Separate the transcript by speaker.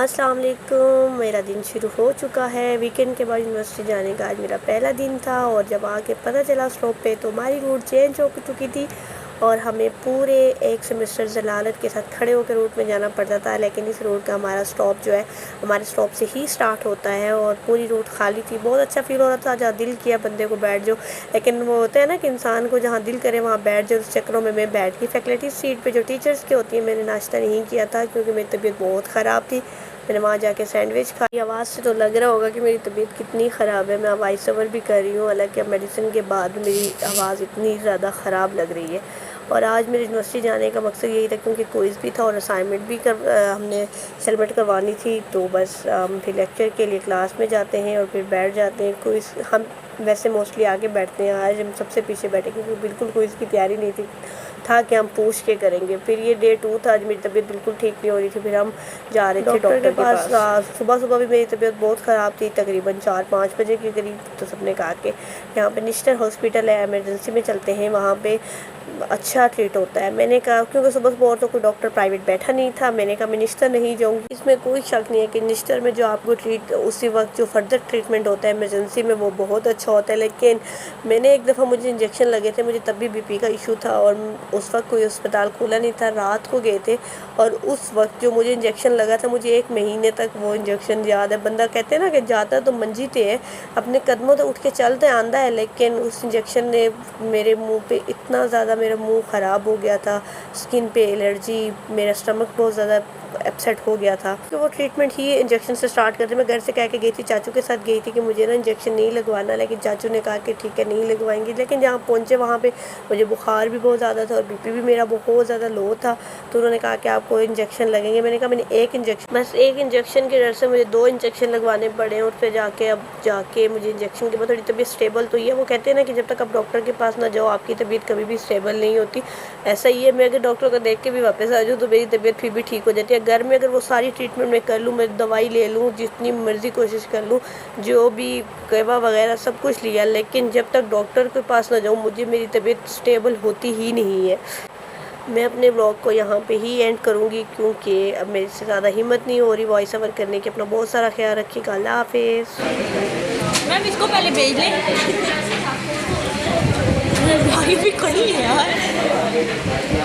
Speaker 1: अस्सलाम वालेकुम। मेरा दिन शुरू हो चुका है। वीकेंड के बाद यूनिवर्सिटी जाने का आज मेरा पहला दिन था और जब आके पता चला स्टॉप पे तो हमारी रूट चेंज हो चुकी थी और हमें पूरे एक सेमेस्टर जलालत के साथ खड़े होकर रूट में जाना पड़ता था। लेकिन इस रूट का हमारा स्टॉप जो है हमारे स्टॉप से ही स्टार्ट होता है और पूरी रूट खाली थी। बहुत अच्छा फील हो रहा था। जहाँ दिल किया बंदे को बैठ जाओ, लेकिन वो होता है ना कि इंसान को जहाँ दिल करे वहाँ बैठ जाओ। उस चक्रों में मैं बैठ गई फैकल्टी सीट पे जो टीचर्स की होती है। मैंने नाश्ता नहीं किया था क्योंकि मेरी तबीयत बहुत ख़राब थी। मैंने वहाँ जाके सैंडविच खाई। आवाज़ से तो लग रहा होगा कि मेरी तबीयत कितनी ख़राब है। मैं वॉइस ओवर भी कर रही हूँ, हालांकि अब मेडिसिन के बाद मेरी आवाज़ इतनी ज़्यादा ख़राब लग रही है। और आज मेरे यूनिवर्सिटी जाने का मकसद यही था क्योंकि क्विज़ भी था और असाइनमेंट भी हमने सबमिट करवानी थी। तो बस हम फिर लेक्चर के लिए क्लास में जाते हैं और फिर बैठ जाते हैं। क्विज़ हम वैसे मोस्टली आगे बैठते हैं, आज हम सबसे पीछे बैठे क्योंकि बिल्कुल क्विज़ की तैयारी नहीं थी था कि हम पूछ के करेंगे। फिर ये डे 2 था। आज मेरी तबीयत बिल्कुल ठीक नहीं हो रही थी। फिर हम जा रहे थे डॉक्टर के पास। सुबह सुबह भी मेरी तबीयत बहुत ख़राब थी, तकरीबन 4-5 बजे के करीब। तो सबने कहा कि यहाँ पे निश्तर हॉस्पिटल है, इमरजेंसी में चलते हैं, वहाँ पे अच्छा ट्रीट होता है। मैंने कहा क्योंकि सुबह सुबह और तो कोई डॉक्टर प्राइवेट बैठा नहीं था, मैंने कहा मैं निश्तर नहीं जाऊँगी। इसमें कोई शक नहीं है कि निश्तर में जो आपको उसी वक्त जो फर्दर ट्रीटमेंट होता है इमरजेंसी में वो बहुत अच्छा होता है। लेकिन मैंने एक दफ़ा मुझे इंजेक्शन लगे थे, मुझे तब भी बीपी का इशू था और उस वक्त कोई अस्पताल खुला नहीं था। रात को गए थे और उस वक्त जो मुझे इंजेक्शन लगा था मुझे 1 महीने तक वो इंजेक्शन याद है। बंदा कहते हैं ना कि जाता तो मंजी पे है, अपने कदमों तो उठ के चलते आंदा है, लेकिन उस इंजेक्शन ने मेरे मुंह पे इतना ज़्यादा, मेरा मुंह ख़राब हो गया था, स्किन पे एलर्जी, मेरा स्टमक बहुत ज़्यादा अपसेट हो गया था। तो वो ट्रीटमेंट ही इंजेक्शन से स्टार्ट करते। मैं घर से कह के गई थी, चाचू के साथ गई थी कि मुझे ना इंजेक्शन नहीं लगवाना, लेकिन चाचू ने कहा कि ठीक है नहीं लगवाएंगी। लेकिन जहाँ पहुँचे वहाँ पे मुझे बुखार भी बहुत ज़्यादा था और बीपी भी मेरा बहुत ज़्यादा लो था। तो उन्होंने कहा कि आपको इंजेक्शन लगेंगे। मैंने कहा मैंने एक इंजेक्शन के डर से मुझे 2 इंजेक्शन लगवाने पड़े और फिर जाके मुझे इंजेक्शन के बाद थोड़ी तबीयत स्टेबल तो ही है। वो कहते हैं ना कि जब तक आप डॉक्टर के पास ना जाओ आपकी तबीयत कभी भी स्टेबल नहीं होती। ऐसा ही है, मैं अगर डॉक्टर को देख के भी वापस आ जाऊँ तो मेरी तबीयत फिर भी ठीक हो जाती है। घर में अगर वो सारी ट्रीटमेंट मैं कर लूँ, मैं दवाई ले लूँ, जितनी मर्ज़ी कोशिश कर लूँ, जो भी दवा वगैरह सब कुछ लिया, लेकिन जब तक डॉक्टर के पास ना जाऊँ मुझे मेरी तबीयत स्टेबल होती ही नहीं है। मैं अपने ब्लॉग को यहाँ पे ही एंड करूँगी क्योंकि अब मेरे से ज़्यादा हिम्मत नहीं हो रही वॉइस ओवर करने की। अपना बहुत सारा ख्याल रखिएगा। अल्लाह हाफिज़।
Speaker 2: मैम इसको पहले भेज लें। भाई भी कोई है यार।